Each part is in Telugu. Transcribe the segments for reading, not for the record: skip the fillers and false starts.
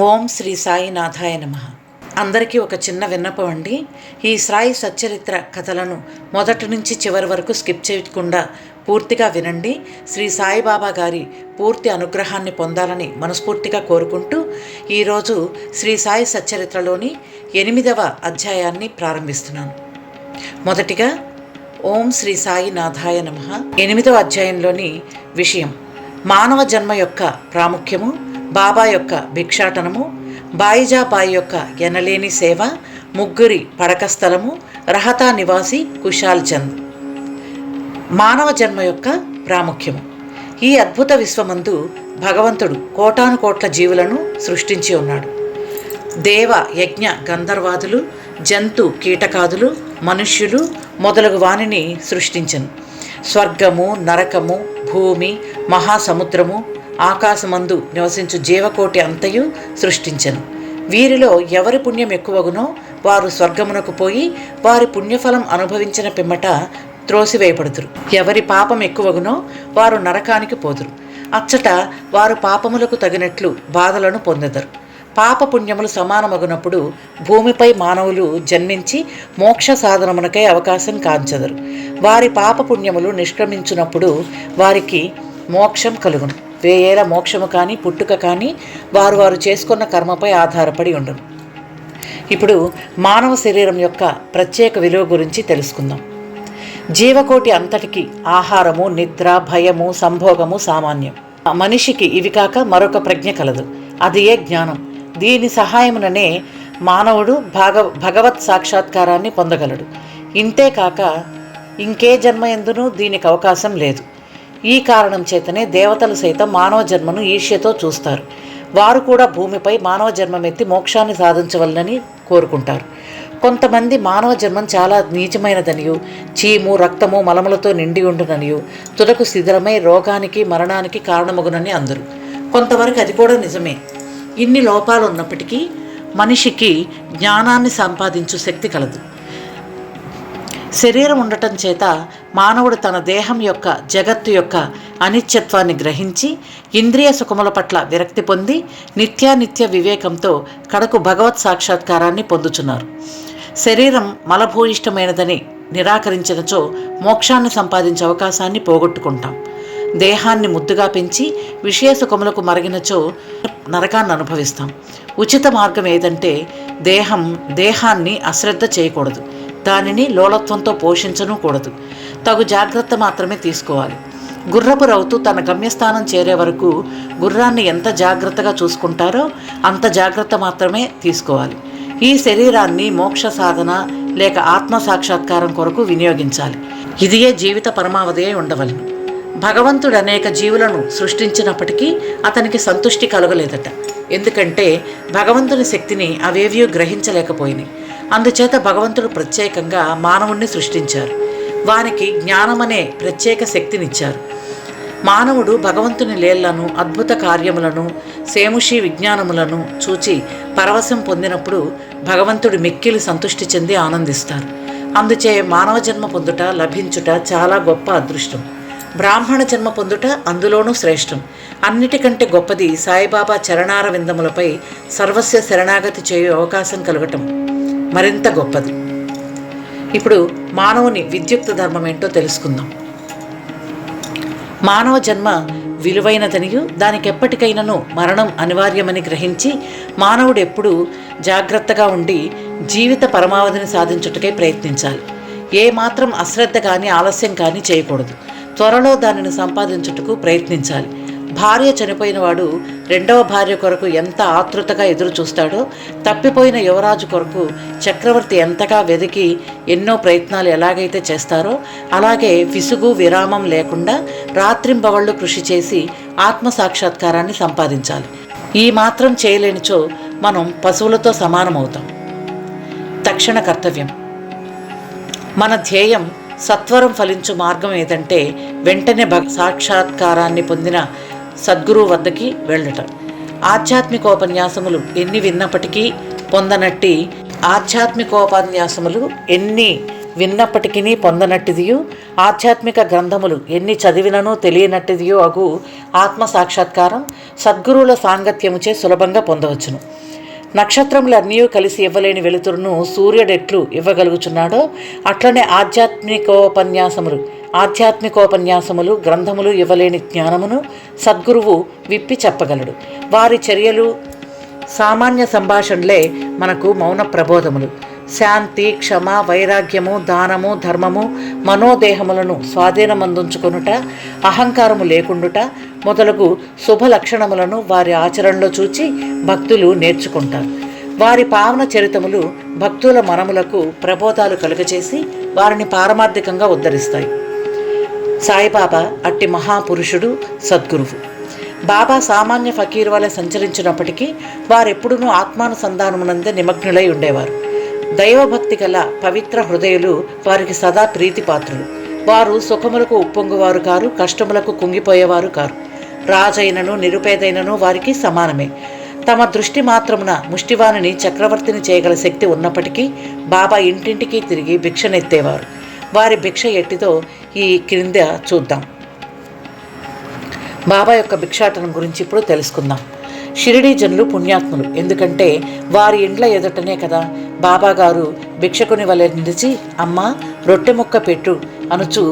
ఓం శ్రీ సాయినాథాయ నమః. అందరికీ ఒక చిన్న విన్నపం అండి. ఈ సాయి సచ్చరిత్ర కథలను మొదటి నుంచి చివరి వరకు స్కిప్ చేయకుండా పూర్తిగా వినండి. శ్రీ సాయిబాబా గారి పూర్తి అనుగ్రహాన్ని పొందాలని మనస్ఫూర్తిగా కోరుకుంటూ ఈరోజు శ్రీ సాయి సచ్చరిత్రలోని 8వ అధ్యాయాన్ని ప్రారంభిస్తున్నాను. మొదటిగా ఓం శ్రీ సాయినాథాయ నమః. 8వ అధ్యాయంలోని విషయం మానవ జన్మ యొక్క ప్రాముఖ్యము, బాబా యొక్క భిక్షాటనము, బాయిజాబాయి యొక్క ఎనలేని సేవ, ముగ్గురి పడక స్థలము, రహతా నివాసి కుశాల్ చంద్. మానవ జన్మ యొక్క ప్రాముఖ్యము. ఈ అద్భుత విశ్వమందు భగవంతుడు కోటాను కోట్ల జీవులను సృష్టించి ఉన్నాడు. దేవ యజ్ఞ గంధర్వాదులు, జంతు కీటకాదులు, మనుష్యులు మొదలగు వానిని సృష్టించను. స్వర్గము, నరకము, భూమి, మహాసముద్రము, ఆకాశమందు నివసించు జీవకోటి అంతయు సృష్టించను. వీరిలో ఎవరి పుణ్యం ఎక్కువగునో వారు స్వర్గమునకు పోయి వారి పుణ్యఫలం అనుభవించిన పిమ్మట త్రోసివేయబడుదురు. ఎవరి పాపం ఎక్కువగునో వారు నరకానికి పోదురు. అచ్చట వారు పాపములకు తగినట్లు బాధలను పొందెదరు. పాప పుణ్యములు సమానమగునప్పుడు భూమిపై మానవులు జన్మించి మోక్ష సాధనమునకై అవకాశం కాంచెదరు. వారి పాప పుణ్యములు నిష్క్రమించునప్పుడు వారికి మోక్షం కలుగును. వేయేల మోక్షము కానీ పుట్టుక కానీ వారు చేసుకున్న కర్మపై ఆధారపడి ఉండును. ఇప్పుడు మానవ శరీరం యొక్క ప్రత్యేక విలువ గురించి తెలుసుకుందాం. జీవకోటి అంతటికి ఆహారము, నిద్ర, భయము, సంభోగము సామాన్యం. మనిషికి ఇవి కాక మరొక ప్రజ్ఞ కలదు. అది ఏ జ్ఞానం. దీని సహాయముననే మానవుడు భగవత్ సాక్షాత్కారాన్ని పొందగలడు. ఇంతేకాక ఇంకే జన్మ ఎందునూ దీనికి అవకాశం లేదు. ఈ కారణం చేతనే దేవతలు సైతం మానవ జన్మను ఈర్ష్యతో చూస్తారు. వారు కూడా భూమిపై మానవ జన్మమెత్తి మోక్షాన్ని సాధించవలనని కోరుకుంటారు. కొంతమంది మానవ జన్మం చాలా నీచమైనదనియు, చీము, రక్తము, మలములతో నిండి ఉండుననియు, తుదకు శిథిలమై రోగానికి మరణానికి కారణమగునని అందరు. కొంతవరకు అది కూడా నిజమే. ఇన్ని లోపాలు ఉన్నప్పటికీ మనిషికి జ్ఞానాన్ని సంపాదించు శక్తి కలదు. శరీరం ఉండటం చేత మానవుడు తన దేహం యొక్క, జగత్తు యొక్క అనిత్యత్వాన్ని గ్రహించి ఇంద్రియ సుఖముల పట్ల విరక్తి పొంది నిత్యానిత్య వివేకంతో కడకు భగవత్ సాక్షాత్కారాన్ని పొందుచున్నారు. శరీరం మలభూయిష్టమైనదని నిరాకరించినచో మోక్షాన్ని సంపాదించే అవకాశాన్ని పోగొట్టుకుంటాం. దేహాన్ని ముద్దుగా పెంచి విషయ సుఖములకు మరగినచో నరకాన్ని అనుభవిస్తాం. ఉచిత మార్గం ఏదంటే దేహాన్ని అశ్రద్ధ చేయకూడదు. దానిని లోలత్వంతో పోషించను కూడదు. తగు జాగ్రత్త మాత్రమే తీసుకోవాలి. గుర్రపు రౌతు తన గమ్యస్థానం చేరే వరకు గుర్రాన్ని ఎంత జాగ్రత్తగా చూసుకుంటారో అంత జాగ్రత్త మాత్రమే తీసుకోవాలి. ఈ శరీరాన్ని మోక్ష సాధన లేక ఆత్మ సాక్షాత్కారం కొరకు వినియోగించాలి. ఇదియే జీవిత పరమావధి ఉండవలను. భగవంతుడు అనేక జీవులను సృష్టించినప్పటికీ అతనికి సంతుష్టి కలగలేదట. ఎందుకంటే భగవంతుని శక్తిని అవేవ్యూ గ్రహించలేకపోయినాయి. అందుచేత భగవంతుడు ప్రత్యేకంగా మానవుణ్ణి సృష్టించారు. వానికి జ్ఞానమనే ప్రత్యేక శక్తినిచ్చారు. మానవుడు భగవంతుని లీలలను, అద్భుత కార్యములను, సేముషి విజ్ఞానములను చూచి పరవశం పొందినప్పుడు భగవంతుడు మిక్కిలి సంతుష్టి చెంది ఆనందిస్తారు. అందుచే మానవ జన్మ పొందుట, లభించుట చాలా గొప్ప అదృష్టం. బ్రాహ్మణ జన్మ పొందుట అందులోనూ శ్రేష్టం. అన్నిటికంటే గొప్పది సాయిబాబా చరణార విందములపై సర్వస్వ శరణాగతి చేయు అవకాశం కలగటం మరింత గొప్పది. ఇప్పుడు మానవుని విద్యుక్త ధర్మం ఏంటో తెలుసుకుందాం. మానవ జన్మ విలువైనదనియు దానికి ఎప్పటికైనాను మరణం అనివార్యమని గ్రహించి మానవుడు ఎప్పుడూ జాగ్రత్తగా ఉండి జీవిత పరమావధిని సాధించుటకై ప్రయత్నించాలి. ఏమాత్రం అశ్రద్ధ కానీ ఆలస్యం కానీ చేయకూడదు. త్వరలో దానిని సంపాదించుటకు ప్రయత్నించాలి. భార్య చనిపోయిన వాడు రెండవ భార్య కొరకు ఎంత ఆతృతగా ఎదురు చూస్తాడో, తప్పిపోయిన యువరాజు కొరకు చక్రవర్తి ఎంతగా వెదికి ఎన్నో ప్రయత్నాలు ఎలాగైతే చేస్తారో అలాగే విసుగు విరామం లేకుండా రాత్రింబవళ్ళు కృషి చేసి ఆత్మ సాక్షాత్కారాన్ని సంపాదించాలి. ఈ మాత్రం చేయలేనిచో మనం పశువులతో సమానమవుతాం. తక్షణ కర్తవ్యం. మన ధ్యేయం సత్వరం ఫలించు మార్గం ఏదంటే వెంటనే సాక్షాత్కారాన్ని పొందిన సద్గురువు వద్దకి వెళ్ళటం. ఆధ్యాత్మికోపన్యాసములు ఎన్ని విన్నప్పటికీ పొందనట్టి ఆధ్యాత్మికోపన్యాసములు ఎన్ని విన్నప్పటికీ పొందనట్టిదియు, ఆధ్యాత్మిక గ్రంథములు ఎన్ని చదివిననూ తెలియనట్టిదియో అగు ఆత్మ సాక్షాత్కారం సద్గురువుల సాంగత్యముచే సులభంగా పొందవచ్చును. నక్షత్రములన్నీ కలిసి ఇవ్వలేని వెలుతురును సూర్యుడెట్లు ఇవ్వగలుగుచున్నాడో అట్లనే ఆధ్యాత్మికోపన్యాసములు గ్రంథములు ఇవ్వలేని జ్ఞానమును సద్గురువు విప్పి చెప్పగలడు. వారి చర్యలు సామాన్య సంభాషణలే మనకు మౌన ప్రబోధములు. శాంతి, క్షమ, వైరాగ్యము, దానము, ధర్మము, మనోదేహములను స్వాధీనమందుంచుకొనుట, అహంకారము లేకుండుట మొదలగు శుభ లక్షణములను వారి ఆచరణలో చూచి భక్తులు నేర్చుకుంటారు. వారి పావన చరితములు భక్తుల మనములకు ప్రబోధాలు కలుగచేసి వారిని పారమార్థికంగా ఉద్ధరిస్తాయి. సాయిబాబా అట్టి మహాపురుషుడు, సద్గురువు. బాబా సామాన్య ఫకీరు వలె సంచరించినప్పటికీ వారెప్పుడూ ఆత్మానుసంధానమునందే నిమగ్నులై ఉండేవారు. దైవభక్తి గల పవిత్ర హృదయులు వారికి సదా ప్రీతిపాత్రులు. వారు సుఖములకు ఉప్పొంగువారు కారు, కష్టములకు కుంగిపోయేవారు కారు. రాజైనను నిరుపేదైనను వారికి సమానమే. తమ దృష్టి మాత్రమున ముష్టివాణిని చక్రవర్తిని చేయగల శక్తి ఉన్నప్పటికీ బాబా ఇంటింటికి తిరిగి భిక్షనెత్తేవారు. వారి భిక్ష ఎట్టిదో ఈ క్రింద చూద్దాం. బాబా యొక్క భిక్షాటనం గురించి ఇప్పుడు తెలుసుకుందాం. షిరిడీ జనులు పుణ్యాత్ములు. ఎందుకంటే వారి ఇండ్ల ఎదుటనే కదా బాబా గారు భిక్షకుని వలె నిలిచి అమ్మా రొట్టె ముక్క పెట్టు అనుచు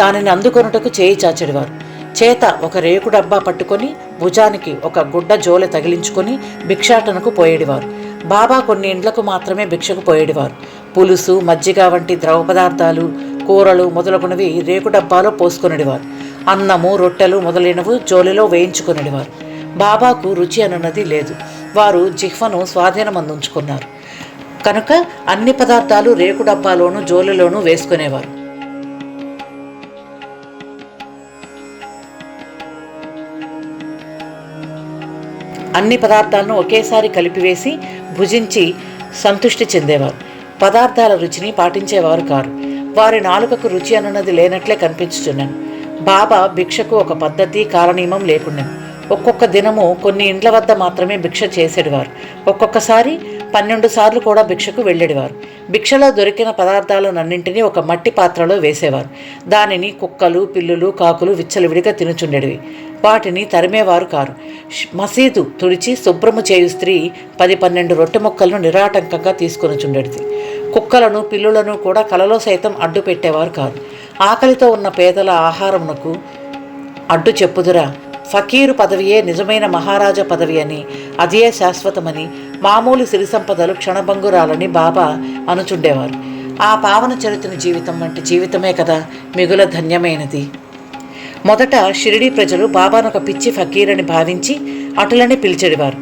దానిని అందుకొనుటకు చేయి చాచెడివారు. చేత ఒక రేకు డబ్బా పట్టుకొని భుజానికి ఒక గుడ్డ జోలె తగిలించుకొని భిక్షాటనకు పోయేడివారు. బాబా కొన్ని ఇండ్లకు మాత్రమే భిక్షకు పోయేడివారు. పులుసు, మజ్జిగ వంటి ద్రవ పదార్థాలు, కూరలు మొదలగునవి రేకు డబ్బాలో పోసుకొనిడివారు. అన్నము, రొట్టెలు మొదలైనవి జోలిలో వేయించుకొనిడివారు. బాబాకు రుచి అనున్నది లేదు. వారు జిహ్వను స్వాధీనమందుంచుకున్నారు కనుక అన్ని పదార్థాలు రేకు డబ్బాలోనూ జోలిలోనూ వేసుకునేవారు. అన్ని పదార్థాలను ఒకేసారి కలిపివేసి భుజించి సంతృష్టి చెందేవారు. పదార్థాల రుచిని పాటించేవారు కారు. వారి నాలుకకు రుచి అనున్నది లేనట్లే కనిపించుచున్నాను. బాబా భిక్షకు ఒక పద్ధతి, కాలనియమం లేకుండాను. ఒక్కొక్క దినము కొన్ని ఇండ్ల వద్ద మాత్రమే భిక్ష చేసేటివారు. ఒక్కొక్కసారి 12 సార్లు కూడా భిక్షకు వెళ్ళేవారు. భిక్షలో దొరికిన పదార్థాలన్నింటినీ ఒక మట్టి పాత్రలో వేసేవారు. దానిని కుక్కలు, పిల్లులు, కాకులు విచ్చలవిడిగా తినుచుండేవి. వాటిని తరిమేవారు కారు. మసీదు తుడిచి శుభ్రము చేయు స్త్రీ 10-12 రొట్టె ముక్కలను నిరాటంకంగా తీసుకొనిచుండేది. కుక్కలను, పిల్లులను కూడా కలలో సైతం అడ్డు పెట్టేవారు కారు. ఆకలితో ఉన్న పేదల ఆహారమునకు అడ్డు చెప్పుదురా, ఫకీరు పదవియే నిజమైన మహారాజా పదవి అని, అదే శాశ్వతమని, మామూలు సిరి సంపదలు క్షణభంగురాలని బాబా అనుచుండేవారు. ఆ పావన చరిత్ర జీవితం వంటి జీవితమే కదా మిగుల ధన్యమైనది. మొదట షిరిడీ ప్రజలు బాబాను ఒక పిచ్చి ఫకీరని భావించి అటులని పిలిచెడివారు.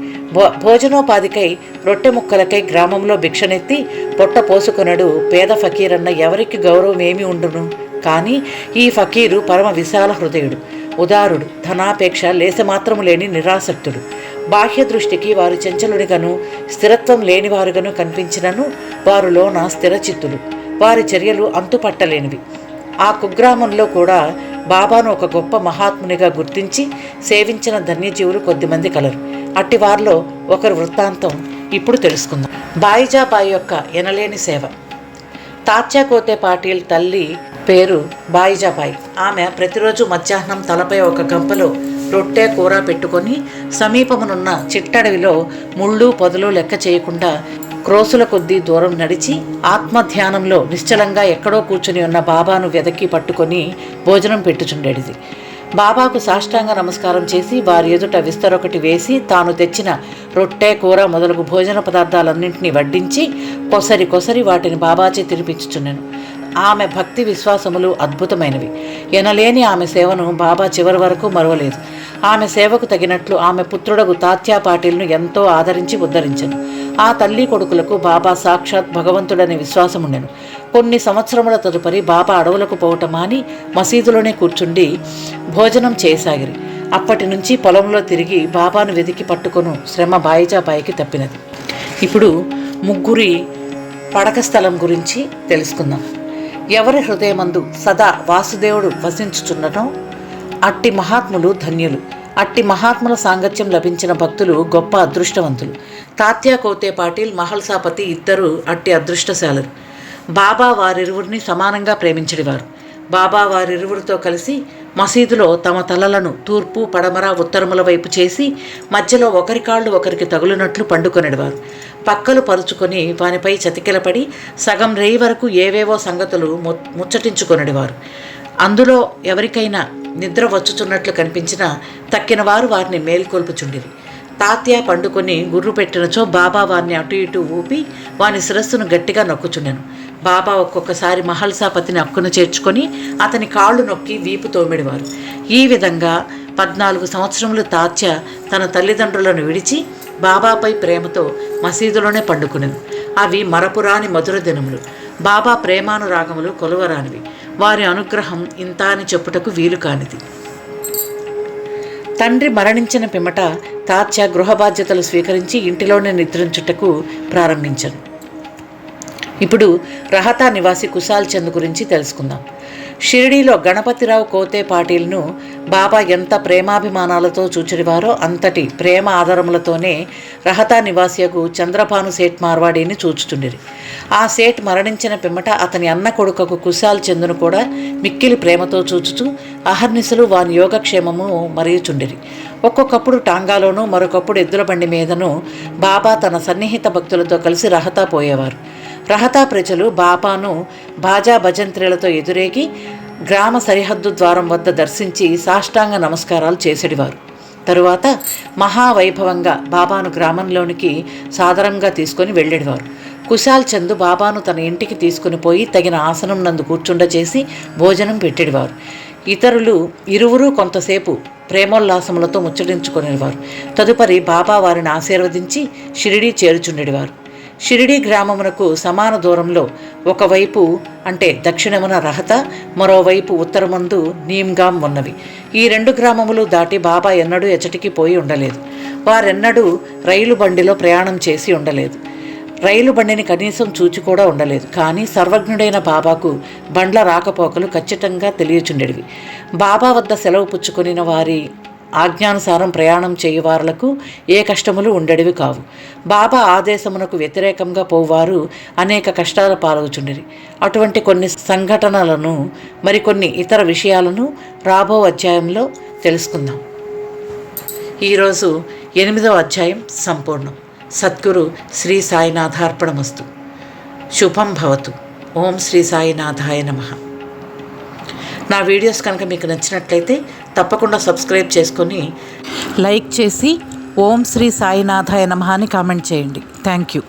భోజనోపాధికై రొట్టె ముక్కలకై గ్రామంలో భిక్షనెత్తి పొట్ట పోసుకొనడు పేద ఫకీరన్న ఎవరికి గౌరవం ఏమి ఉండును. కానీ ఈ ఫకీరు పరమ విశాల హృదయుడు, ఉదారుడు, ధనాపేక్ష లేసమాత్రము లేని నిరాసక్తుడు. బాహ్య దృష్టికి వారు చంచలునిగాను స్థిరత్వం లేనివారుగాను కనిపించినను వారిలోన స్థిరచిత్తులు. వారి చర్యలు అంతుపట్టలేనివి. ఆ కుగ్రామంలో కూడా బాబాను ఒక గొప్ప మహాత్మునిగా గుర్తించి సేవించిన ధన్యజీవులు కొద్దిమంది కలరు. అట్టి వారిలో ఒకరి వృత్తాంతం ఇప్పుడు తెలుసుకుందాం. బాయిజాబాయి యొక్క ఎనలేని సేవ. తాత్యా కోతే పాటిల్ తల్లి పేరు బాయిజాబాయి. ఆమె ప్రతిరోజు మధ్యాహ్నం తలపై ఒక గంపలో రొట్టె, కూర పెట్టుకొని సమీపమునున్న చిట్టడవిలో ముళ్ళు పొదలు లెక్క చేయకుండా క్రోసుల కొద్దీ దూరం నడిచి ఆత్మధ్యానంలో నిశ్చలంగా ఎక్కడో కూర్చుని ఉన్న బాబాను వెదకి పట్టుకొని భోజనం పెట్టుచుండేది. బాబాకు సాష్టాంగ నమస్కారం చేసి వారి ఎదుట విస్తరొకటి వేసి తాను తెచ్చిన రొట్టె, కూర మొదలగు భోజన పదార్థాలన్నింటినీ వడ్డించి కొసరి వాటిని బాబాచే తినిపించుచున్నాను. ఆమె భక్తి విశ్వాసములు అద్భుతమైనవి. ఎనలేని ఆమె సేవను బాబా చివరి వరకు మరువలేదు. ఆమె సేవకు తగినట్లు ఆమె పుత్రుడగు తాత్యా పాటిల్ను ఎంతో ఆదరించి ఉద్ధరించెను. ఆ తల్లి కొడుకులకు బాబా సాక్షాత్ భగవంతుడనే విశ్వాసముండెను. కొన్ని సంవత్సరముల తదుపరి బాబా అడవులకు పోవటం మాని మసీదులోనే కూర్చుండి భోజనం చేయసాగిరి. అప్పటి నుంచి పొలంలో తిరిగి బాబాను వెతికి పట్టుకొను శ్రమ బాయిజాబాయికి తప్పినది. ఇప్పుడు ముగ్గురి పడక స్థలం గురించి తెలుసుకుందాం. ఎవరి హృదయమందు సదా వాసుదేవుడు వసించుచున్నటం అట్టి మహాత్ములు ధన్యులు. అట్టి మహాత్ముల సాంగత్యం లభించిన భక్తులు గొప్ప అదృష్టవంతులు. తాత్యా కోతే పాటిల్, మహల్సాపతి ఇద్దరు అట్టి అదృష్టశాలురు. బాబా వారిరువురిని సమానంగా ప్రేమించేవారు. బాబా వారిరువురితో కలిసి మసీదులో తమ తలలను తూర్పు, పడమర, ఉత్తరముల వైపు చేసి మధ్యలో ఒకరి కాళ్ళు ఒకరికి తగులునట్లు పండుకొనేవారు. పక్కలు పరుచుకొని వానిపై చతికిలపడి సగం రేయి వరకు ఏవేవో సంగతులు ముచ్చటించుకొనేవారు. అందులో ఎవరికైనా నిద్ర వచ్చుచున్నట్లు కనిపించినా తక్కిన వారు వారిని మేల్కొల్పుచుండిరి. తాత్య పండుకొని గుర్రు పెట్టినచో బాబా వారిని అటు ఇటు ఊపి వాని శిరస్సును గట్టిగా నొక్కుచుండెను. బాబా ఒక్కొక్కసారి మహల్సాపతిని అక్కున చేర్చుకొని అతని కాళ్ళు నొక్కి వీపు తోమిడివారు. ఈ విధంగా 14 సంవత్సరములు తాత్య తన తల్లిదండ్రులను విడిచి బాబాపై ప్రేమతో మసీదులోనే పండుకునేను. అవి మరపురాని మధుర దినములు. బాబా ప్రేమానురాగములు కొలువరానివి. వారి అనుగ్రహం ఇంత అని చెప్పుటకు వీలు కానిది. తండ్రి మరణించిన పిమ్మట తాత్య గృహ బాధ్యతలు స్వీకరించి ఇంటిలోనే నిద్రించుటకు ప్రారంభించాను. ఇప్పుడు రహతా నివాసి కుశాల్ చంద్ గురించి తెలుసుకుందాం. షిరిడీలో గణపతిరావు కోతే పాటిల్ను బాబా ఎంత ప్రేమాభిమానాలతో చూచిడివారో అంతటి ప్రేమ ఆధారములతోనే రహతా నివాసియకు చంద్రపాను సేట్ మార్వాడీని చూచుచుండిరి. ఆ సేట్ మరణించిన పిమ్మట అతని అన్న కొడుకకు కుశాల్ చందును కూడా మిక్కిలి ప్రేమతో చూచుచూ అహర్నిశలు వాని యోగక్షేమము మరియుచుండిరి. ఒక్కొక్కప్పుడు టాంగాలోనూ మరొకప్పుడు ఎద్దుల బండి మీదను బాబా తన సన్నిహిత భక్తులతో కలిసి రహతా పోయేవారు. రహతా ప్రజలు బాబాను బాజా భజంత్రీలతో ఎదురేగి గ్రామ సరిహద్దు ద్వారం వద్ద దర్శించి సాష్టాంగ నమస్కారాలు చేసేవారు. తరువాత మహావైభవంగా బాబాను గ్రామంలోనికి సాదరంగా తీసుకొని వెళ్ళేవారు. కుశాల్ చంద్ బాబాను తన ఇంటికి తీసుకుని పోయి తగిన ఆసనం నందు కూర్చుండచేసి భోజనం పెట్టేవారు. ఇరువురు కొంతసేపు ప్రేమోల్లాసములతో ముచ్చటించుకునేవారు. తదుపరి బాబా వారిని ఆశీర్వదించి షిరిడీ చేరుచుండేవారు. షిరిడీ గ్రామమునకు సమాన దూరంలో ఒకవైపు అంటే దక్షిణమున రహత, మరోవైపు ఉత్తరమందు నీమ్గాం ఉన్నవి. ఈ 2 గ్రామములు దాటి బాబా ఎన్నడూ ఎచ్చటికి పోయి ఉండలేదు. వారెన్నడూ రైలు బండిలో ప్రయాణం చేసి ఉండలేదు. రైలు బండిని కనీసం చూచి కూడా ఉండలేదు. కానీ సర్వజ్ఞుడైన బాబాకు బండ్ల రాకపోకలు ఖచ్చితంగా తెలియచుండేవి. బాబా వద్ద సెలవు పుచ్చుకొనిన వారి ఆజ్ఞానుసారం ప్రయాణం చేయువారులకు ఏ కష్టములు ఉండేవి కావు. బాబా ఆదేశమునకు వ్యతిరేకంగా పోవారు అనేక కష్టాల పాలవుచుండిరి. అటువంటి కొన్ని సంఘటనలను మరికొన్ని ఇతర విషయాలను రాబో అధ్యాయంలో తెలుసుకుందాం. ఈరోజు 8వ అధ్యాయం సంపూర్ణం. సద్గురు శ్రీ సాయినాథార్పణమస్తు. శుభం భవతు. ఓం శ్రీ సాయినాథాయ నమః. నా వీడియోస్ కనుక మీకు నచ్చినట్లయితే తప్పకుండా సబ్స్క్రైబ్ చేసుకొని లైక్ చేసి ఓం శ్రీ సాయినాథాయ నమః అని కామెంట్ చేయండి. Thank you.